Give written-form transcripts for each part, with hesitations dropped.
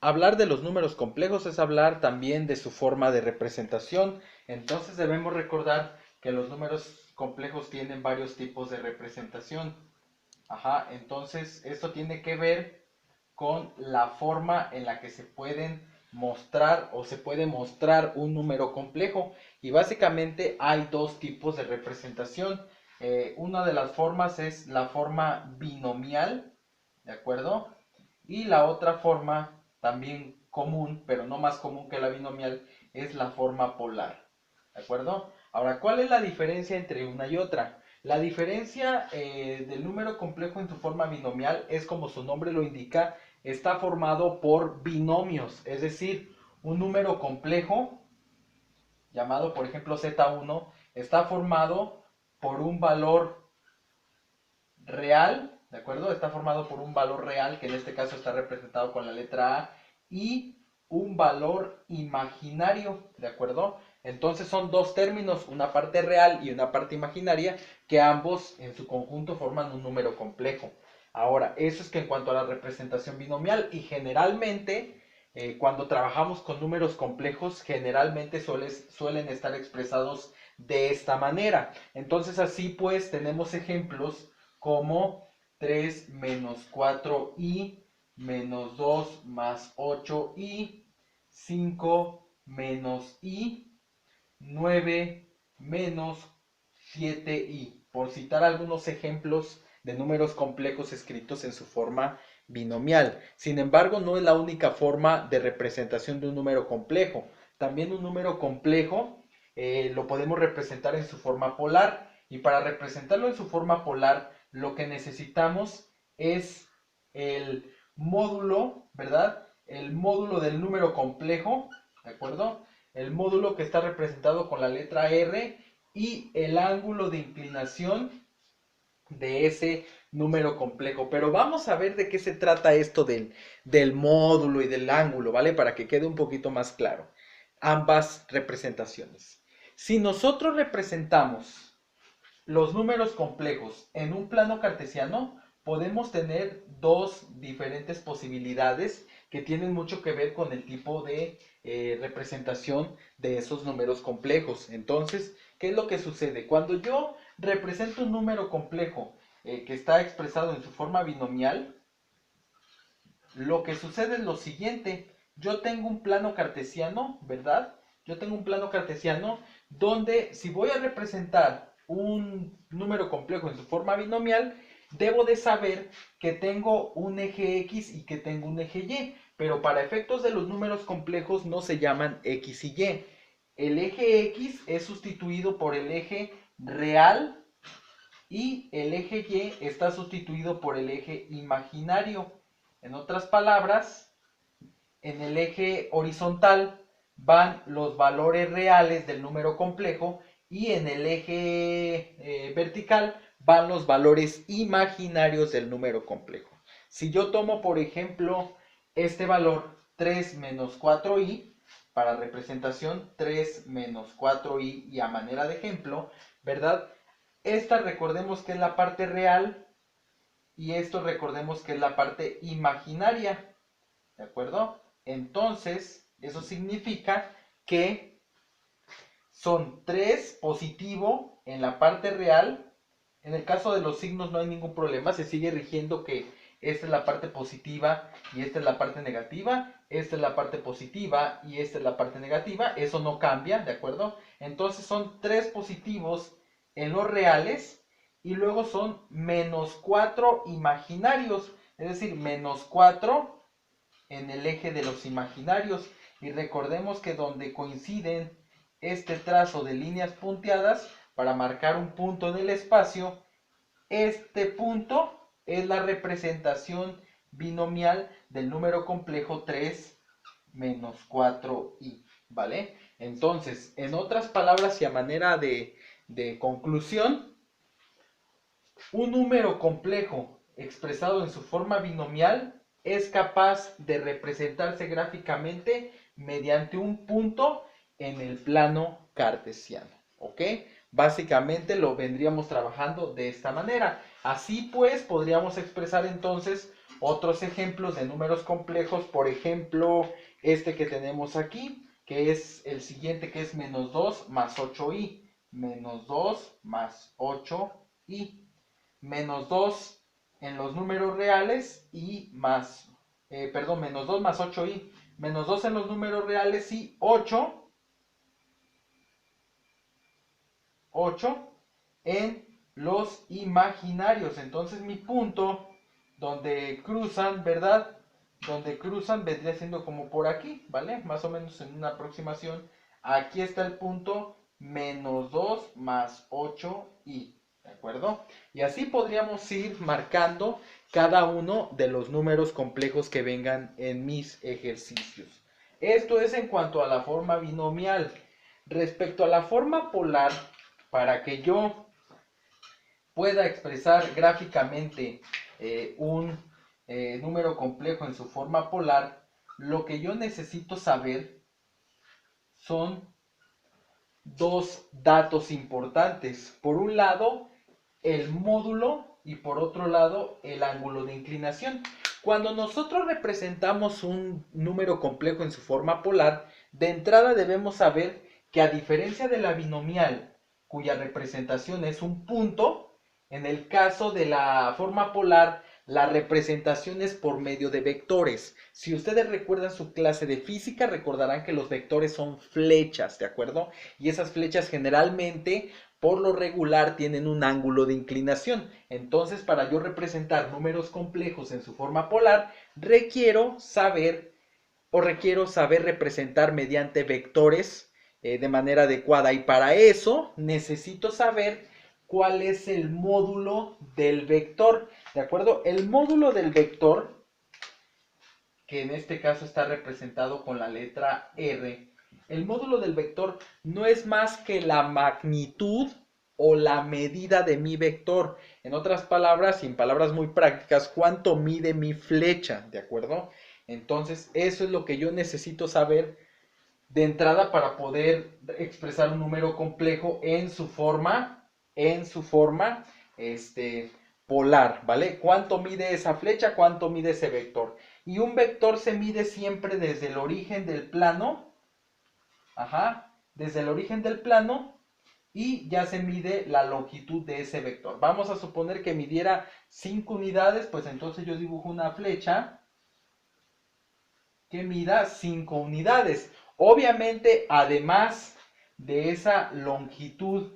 hablar de los números complejos es hablar también de su forma de representación. Entonces debemos recordar que los números complejos tienen varios tipos de representación. Ajá, entonces esto tiene que ver con la forma en la que se pueden mostrar o se puede mostrar un número complejo. Y básicamente hay dos tipos de representación. Una de las formas es la forma binomial, ¿de acuerdo? Y la otra forma, también común, pero no más común que la binomial, es la forma polar, ¿de acuerdo? Ahora, ¿cuál es la diferencia entre una y otra? La diferencia del número complejo en su forma binomial es, como su nombre lo indica, está formado por binomios, es decir, un número complejo llamado por ejemplo Z1 está formado por un valor real, ¿de acuerdo? Está formado por un valor real, que en este caso está representado con la letra A, y un valor imaginario, ¿de acuerdo? Entonces son dos términos, una parte real y una parte imaginaria, que ambos en su conjunto forman un número complejo. Ahora, eso es que en cuanto a la representación binomial, y generalmente cuando trabajamos con números complejos, generalmente suelen estar expresados de esta manera. Entonces así pues tenemos ejemplos como 3 menos 4i menos 2 más 8i, 5 menos i, 9 menos 7i, por citar algunos ejemplos de números complejos escritos en su forma binomial. Sin embargo, no es la única forma de representación de un número complejo. También un número complejo lo podemos representar en su forma polar. Y para representarlo en su forma polar, lo que necesitamos es el módulo, ¿verdad? El módulo del número complejo, ¿de acuerdo? El módulo que está representado con la letra R y el ángulo de inclinación de ese número complejo. Pero vamos a ver de qué se trata esto del módulo y del ángulo, ¿vale? Para que quede un poquito más claro ambas representaciones. Si nosotros representamos los números complejos en un plano cartesiano, podemos tener dos diferentes posibilidades que tienen mucho que ver con el tipo de representación de esos números complejos. Entonces, ¿qué es lo que sucede? Cuando yo represento un número complejo que está expresado en su forma binomial, lo que sucede es lo siguiente. Yo tengo un plano cartesiano, ¿verdad? Yo tengo un plano cartesiano donde, si voy a representar un número complejo en su forma binomial, debo de saber que tengo un eje X y que tengo un eje Y. Pero para efectos de los números complejos no se llaman X y Y. El eje X es sustituido por el eje real y el eje Y está sustituido por el eje imaginario. En otras palabras, en el eje horizontal van los valores reales del número complejo y en el eje vertical van los valores imaginarios del número complejo. Si yo tomo, por ejemplo, este valor 3 menos 4i, para representación 3 menos 4i y a manera de ejemplo, ¿verdad? Esta recordemos que es la parte real y esto recordemos que es la parte imaginaria, ¿de acuerdo? Entonces, eso significa que son 3 positivo en la parte real. En el caso de los signos no hay ningún problema, se sigue rigiendo que esta es la parte positiva y esta es la parte negativa, esta es la parte positiva y esta es la parte negativa, eso no cambia, ¿de acuerdo? Entonces son 3 positivos en los reales y luego son menos 4 imaginarios, es decir, menos 4 en el eje de los imaginarios. Y recordemos que donde coinciden este trazo de líneas punteadas para marcar un punto en el espacio, este punto es la representación binomial del número complejo 3 menos 4i, ¿vale? Entonces, en otras palabras y a manera de conclusión, un número complejo expresado en su forma binomial es capaz de representarse gráficamente mediante un punto en el plano cartesiano, ¿ok? Básicamente lo vendríamos trabajando de esta manera. Así pues, podríamos expresar entonces otros ejemplos de números complejos, por ejemplo, este que tenemos aquí, que es el siguiente, que es menos 2 más 8i. Menos 2 más 8i. Menos 2 en los números reales y más, perdón, menos 2 más 8i. Menos 2 en los números reales y 8 en los imaginarios. Entonces mi punto donde cruzan, ¿verdad? Donde cruzan vendría siendo como por aquí, ¿vale? Más o menos en una aproximación. Aquí está el punto menos 2 más 8i, ¿de acuerdo? Y así podríamos ir marcando cada uno de los números complejos que vengan en mis ejercicios. Esto es en cuanto a la forma binomial. Respecto a la forma polar, para que yo pueda expresar gráficamente un número complejo en su forma polar, lo que yo necesito saber son dos datos importantes. Por un lado, el módulo y por otro lado, el ángulo de inclinación. Cuando nosotros representamos un número complejo en su forma polar, de entrada debemos saber que a diferencia de la binomial, cuya representación es un punto, en el caso de la forma polar, la representación es por medio de vectores. Si ustedes recuerdan su clase de física, recordarán que los vectores son flechas, ¿de acuerdo? Y esas flechas generalmente, por lo regular, tienen un ángulo de inclinación. Entonces, para yo representar números complejos en su forma polar, requiero saber representar mediante vectores de manera adecuada. Y para eso necesito saber cuál es el módulo del vector. ¿De acuerdo? El módulo del vector, que en este caso está representado con la letra R, el módulo del vector no es más que la magnitud o la medida de mi vector. En otras palabras, y en palabras muy prácticas, cuánto mide mi flecha, ¿de acuerdo? Entonces, eso es lo que yo necesito saber de entrada para poder expresar un número complejo en su forma, polar, ¿vale? ¿Cuánto mide esa flecha? ¿Cuánto mide ese vector? Y un vector se mide siempre desde el origen del plano, desde el origen del plano, y ya se mide la longitud de ese vector. Vamos a suponer que midiera 5 unidades, pues entonces yo dibujo una flecha que mida 5 unidades. Obviamente, además de esa longitud,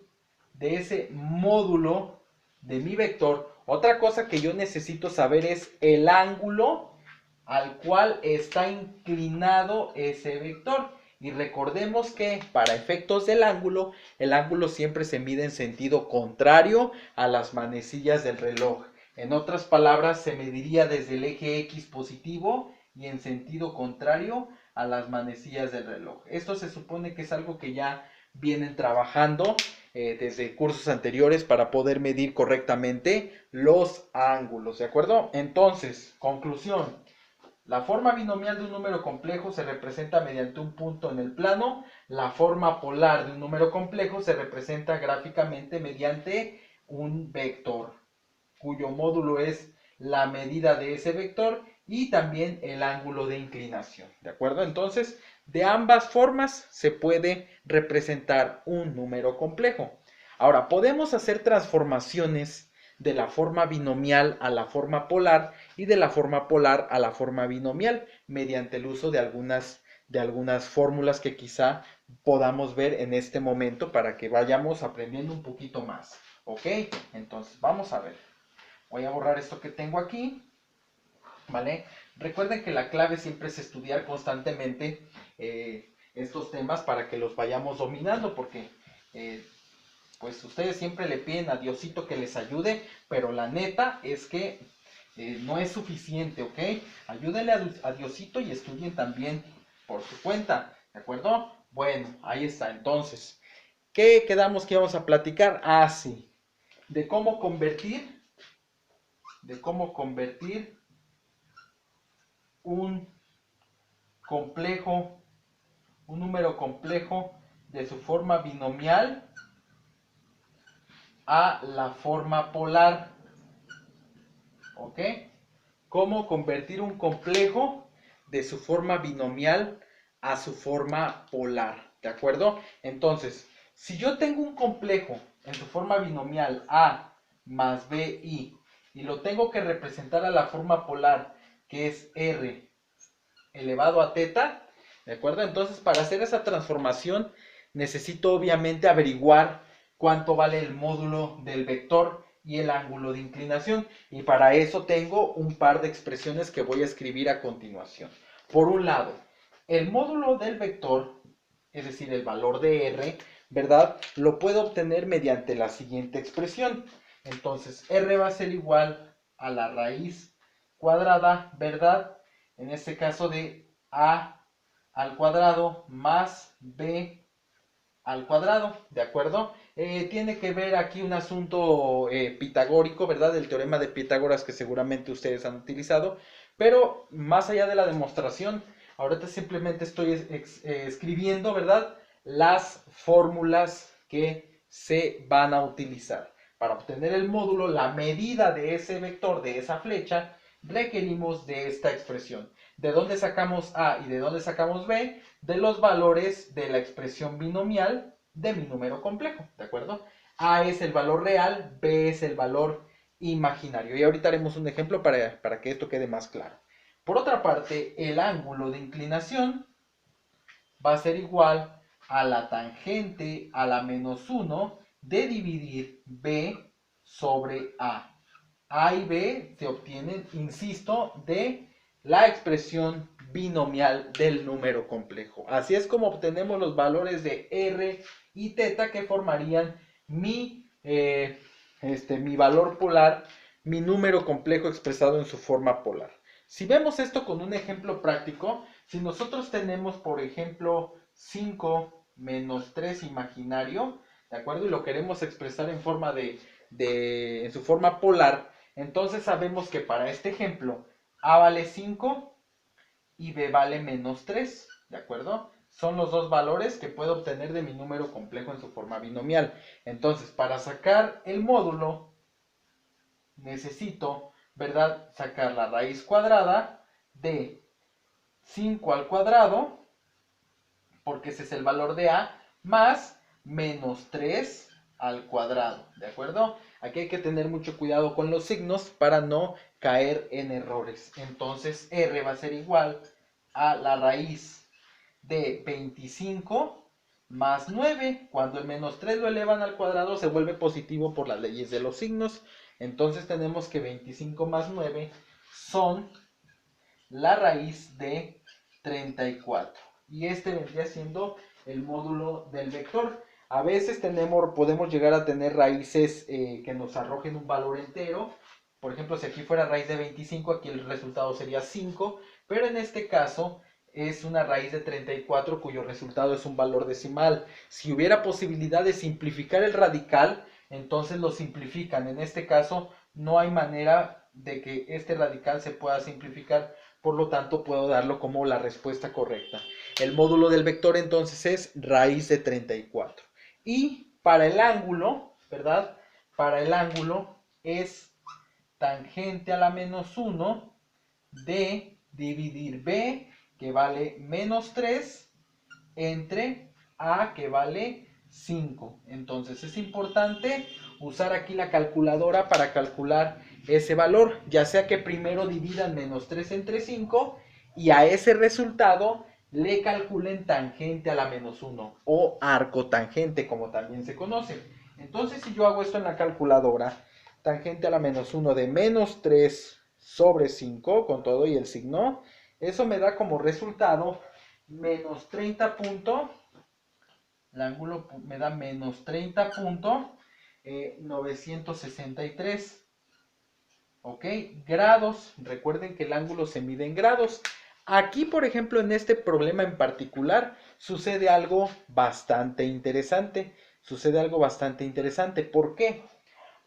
de ese módulo de mi vector, otra cosa que yo necesito saber es el ángulo al cual está inclinado ese vector. Y recordemos que para efectos del ángulo, el ángulo siempre se mide en sentido contrario a las manecillas del reloj. En otras palabras, se mediría desde el eje X positivo y en sentido contrario a las manecillas del reloj. Esto se supone que es algo que ya vienen trabajando desde cursos anteriores para poder medir correctamente los ángulos, ¿de acuerdo? Entonces, conclusión. La forma binomial de un número complejo se representa mediante un punto en el plano. La forma polar de un número complejo se representa gráficamente mediante un vector, cuyo módulo es la medida de ese vector y también el ángulo de inclinación. ¿De acuerdo? Entonces, de ambas formas se puede representar un número complejo. Ahora, podemos hacer transformaciones de la forma binomial a la forma polar y de la forma polar a la forma binomial mediante el uso de algunas fórmulas que quizá podamos ver en este momento para que vayamos aprendiendo un poquito más. ¿Ok? Entonces, vamos a ver. Voy a borrar esto que tengo aquí, ¿vale? Recuerden que la clave siempre es estudiar constantemente estos temas para que los vayamos dominando, porque pues ustedes siempre le piden a Diosito que les ayude, pero la neta es que no es suficiente, ¿ok? Ayúdenle a Diosito y estudien también por su cuenta, ¿de acuerdo? Bueno, ahí está. Entonces, ¿qué quedamos que íbamos a platicar? Ah, sí, de cómo convertir un complejo, un número complejo de su forma binomial a la forma polar. ¿Ok? cómo convertir un complejo de su forma binomial a su forma polar, ¿de acuerdo? Entonces, si yo tengo un complejo en su forma binomial A más BI y lo tengo que representar a la forma polar, que es R elevado a teta, ¿de acuerdo? Entonces, para hacer esa transformación, necesito obviamente averiguar cuánto vale el módulo del vector y el ángulo de inclinación. Y para eso tengo un par de expresiones que voy a escribir a continuación. Por un lado, el módulo del vector, es decir, el valor de R, ¿verdad? Lo puedo obtener mediante la siguiente expresión. Entonces, R va a ser igual a la raíz cuadrada, ¿verdad? En este caso de A al cuadrado más B al cuadrado, ¿de acuerdo? Tiene que ver aquí un asunto pitagórico, ¿verdad? Del teorema de Pitágoras que seguramente ustedes han utilizado, pero más allá de la demostración, ahorita simplemente estoy escribiendo, ¿verdad? Las fórmulas que se van a utilizar. Para obtener el módulo, la medida de ese vector, de esa flecha, requerimos de esta expresión. ¿De dónde sacamos A y de dónde sacamos B? De los valores de la expresión binomial de mi número complejo, ¿de acuerdo? A es el valor real, B es el valor imaginario. Y ahorita haremos un ejemplo para que esto quede más claro. Por otra parte, el ángulo de inclinación va a ser igual a la tangente a la menos 1 de dividir B sobre A. A y B se obtienen, insisto, de la expresión binomial del número complejo. Así es como obtenemos los valores de R y teta que formarían mi valor polar, mi número complejo expresado en su forma polar. Si vemos esto con un ejemplo práctico, si nosotros tenemos, por ejemplo, 5 menos 3 imaginario, ¿de acuerdo? Y lo queremos expresar en forma en su forma polar, entonces sabemos que para este ejemplo, A vale 5 y B vale menos 3, ¿de acuerdo? Son los dos valores que puedo obtener de mi número complejo en su forma binomial. Entonces, para sacar el módulo, necesito, ¿verdad?, sacar la raíz cuadrada de 5 al cuadrado, porque ese es el valor de A, más menos 3 al cuadrado, ¿de acuerdo? Aquí hay que tener mucho cuidado con los signos para no caer en errores. Entonces, R va a ser igual a la raíz de 25 más 9. Cuando el menos 3 lo elevan al cuadrado, se vuelve positivo por las leyes de los signos. Entonces, tenemos que 25 más 9 son la raíz de 34. Y este vendría siendo el módulo del vector. A veces podemos llegar a tener raíces que nos arrojen un valor entero. Por ejemplo, si aquí fuera raíz de 25, aquí el resultado sería 5. Pero en este caso es una raíz de 34 cuyo resultado es un valor decimal. Si hubiera posibilidad de simplificar el radical, entonces lo simplifican. En este caso no hay manera de que este radical se pueda simplificar. Por lo tanto, puedo darlo como la respuesta correcta. El módulo del vector entonces es raíz de 34. Y para el ángulo, ¿verdad? Para el ángulo es tangente a la menos 1 de dividir B, que vale menos 3, entre A, que vale 5. Entonces es importante usar aquí la calculadora para calcular ese valor, ya sea que primero dividan menos 3 entre 5 y a ese resultado le calculen tangente a la menos 1 o arcotangente, como también se conoce. Entonces, si yo hago esto en la calculadora, tangente a la menos 1 de menos 3 sobre 5, con todo y el signo, eso me da como resultado menos 30 punto, el ángulo me da menos 30.963. ¿Ok? Grados, recuerden que el ángulo se mide en grados. Aquí, por ejemplo, en este problema en particular, sucede algo bastante interesante. ¿Por qué?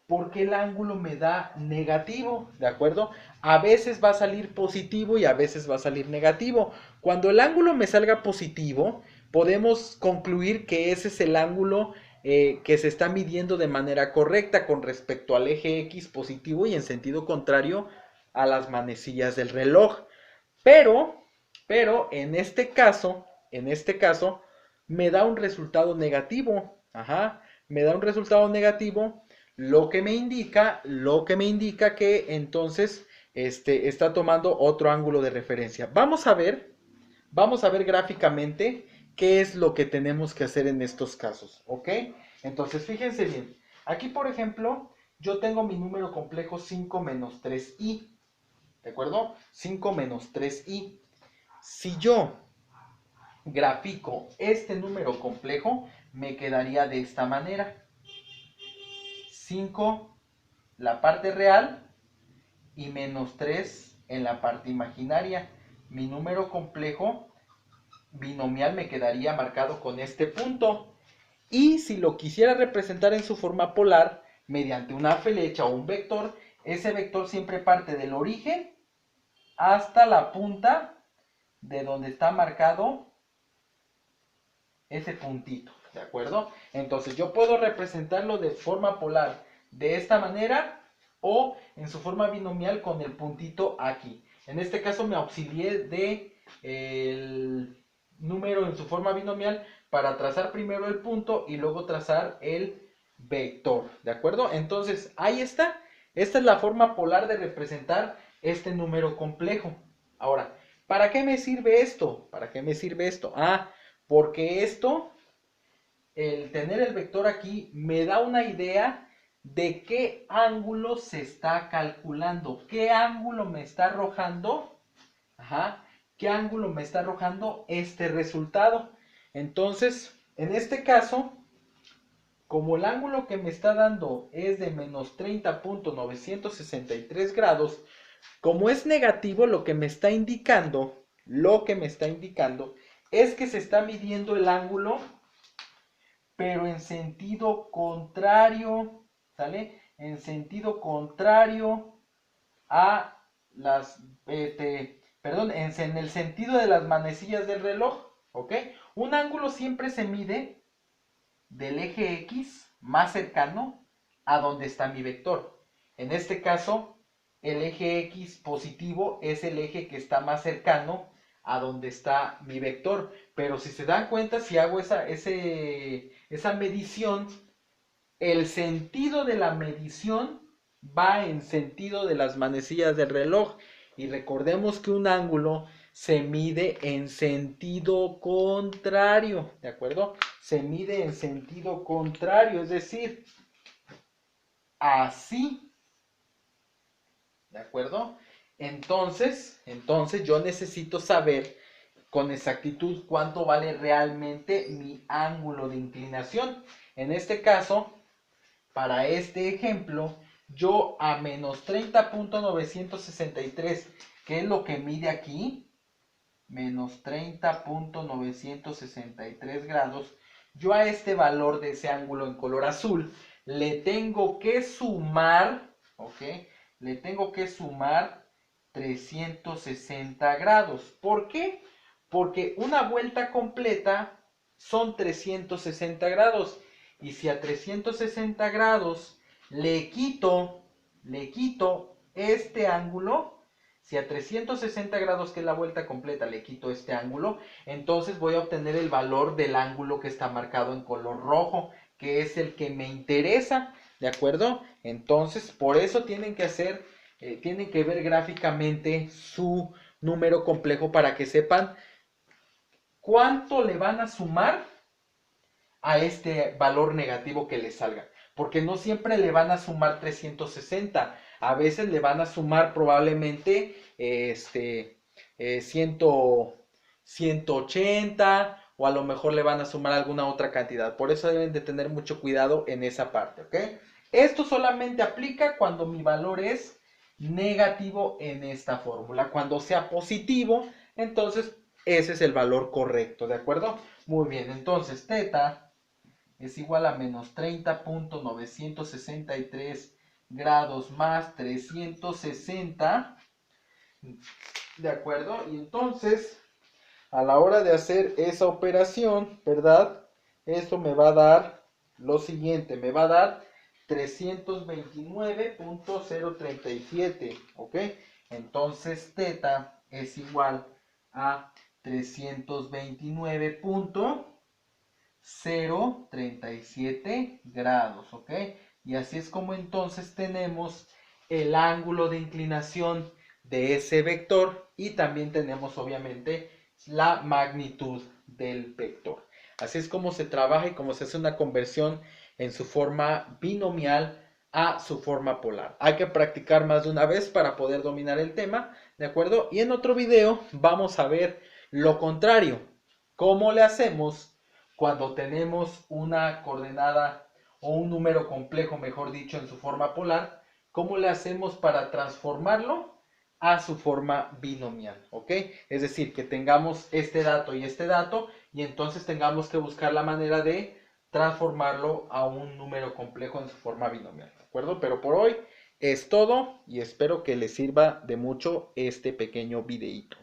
Porque el ángulo me da negativo, ¿de acuerdo? A veces va a salir positivo y a veces va a salir negativo. Cuando el ángulo me salga positivo, podemos concluir que ese es el ángulo que se está midiendo de manera correcta con respecto al eje X positivo y en sentido contrario a las manecillas del reloj. Pero en este caso, me da un resultado negativo. Ajá, me da un resultado negativo, lo que me indica que entonces está tomando otro ángulo de referencia. Vamos a ver gráficamente qué es lo que tenemos que hacer en estos casos, ¿ok? Entonces, fíjense bien. Aquí, por ejemplo, yo tengo mi número complejo 5 menos 3i, ¿de acuerdo? 5 menos 3i. Si yo grafico este número complejo, me quedaría de esta manera. 5 la parte real y menos 3 en la parte imaginaria. Mi número complejo binomial me quedaría marcado con este punto. Y si lo quisiera representar en su forma polar, mediante una flecha o un vector, ese vector siempre parte del origen hasta la punta de donde está marcado ese puntito, ¿de acuerdo? Entonces yo puedo representarlo de forma polar de esta manera o en su forma binomial con el puntito aquí. En este caso me auxilié de el número en su forma binomial para trazar primero el punto y luego trazar el vector, ¿de acuerdo? Entonces ahí está. Esta es la forma polar de representar este número complejo. Ahora, ¿para qué me sirve esto? ¿Para qué me sirve esto? Porque esto, el tener el vector aquí, me da una idea de qué ángulo se está calculando, qué ángulo me está arrojando, qué ángulo me está arrojando este resultado. Entonces, en este caso, como el ángulo que me está dando es de menos 30.963 grados, como es negativo, lo que me está indicando es que se está midiendo el ángulo, pero en sentido contrario, ¿sale? En sentido contrario a las, en el sentido de las manecillas del reloj, ¿ok? Un ángulo siempre se mide del eje X más cercano a donde está mi vector. En este caso, el eje X positivo es el eje que está más cercano a donde está mi vector. Pero si se dan cuenta, si hago esa medición, el sentido de la medición va en sentido de las manecillas del reloj. Y recordemos que un ángulo se mide en sentido contrario, ¿de acuerdo? Se mide en sentido contrario, es decir, así, ¿de acuerdo? Entonces yo necesito saber con exactitud cuánto vale realmente mi ángulo de inclinación. En este caso, para este ejemplo, yo a menos 30.963, que es lo que mide aquí, menos 30.963 grados, yo a este valor de ese ángulo en color azul le tengo que sumar, ¿ok? Le tengo que sumar 360 grados. ¿Por qué? Porque una vuelta completa son 360 grados. Y si a 360 grados le quito este ángulo, si a 360 grados, que es la vuelta completa, le quito este ángulo, entonces voy a obtener el valor del ángulo que está marcado en color rojo, que es el que me interesa, ¿de acuerdo? Entonces, por eso tienen que ver gráficamente su número complejo para que sepan cuánto le van a sumar a este valor negativo que les salga. Porque no siempre le van a sumar 360. A veces le van a sumar probablemente 180 o a lo mejor le van a sumar alguna otra cantidad. Por eso deben de tener mucho cuidado en esa parte, ¿ok? Esto solamente aplica cuando mi valor es negativo en esta fórmula. Cuando sea positivo, entonces ese es el valor correcto, ¿de acuerdo? Muy bien, entonces teta es igual a menos 30.963 grados más 360, ¿de acuerdo? Y entonces, a la hora de hacer esa operación, ¿verdad? Esto me va a dar lo siguiente, me va a dar 329.037, ¿ok? Entonces teta es igual a 329.037 grados, ¿ok? Y así es como entonces tenemos el ángulo de inclinación de ese vector y también tenemos obviamente la magnitud del vector. Así es como se trabaja y cómo se hace una conversión en su forma binomial a su forma polar. Hay que practicar más de una vez para poder dominar el tema, ¿de acuerdo? Y en otro video vamos a ver lo contrario. ¿Cómo le hacemos cuando tenemos una coordenada o un número complejo, mejor dicho, en su forma polar? ¿Cómo le hacemos para transformarlo a su forma binomial? ¿Ok? Es decir, que tengamos este dato y entonces tengamos que buscar la manera de transformarlo a un número complejo en su forma binomial, ¿de acuerdo? Pero por hoy es todo y espero que les sirva de mucho este pequeño videíto.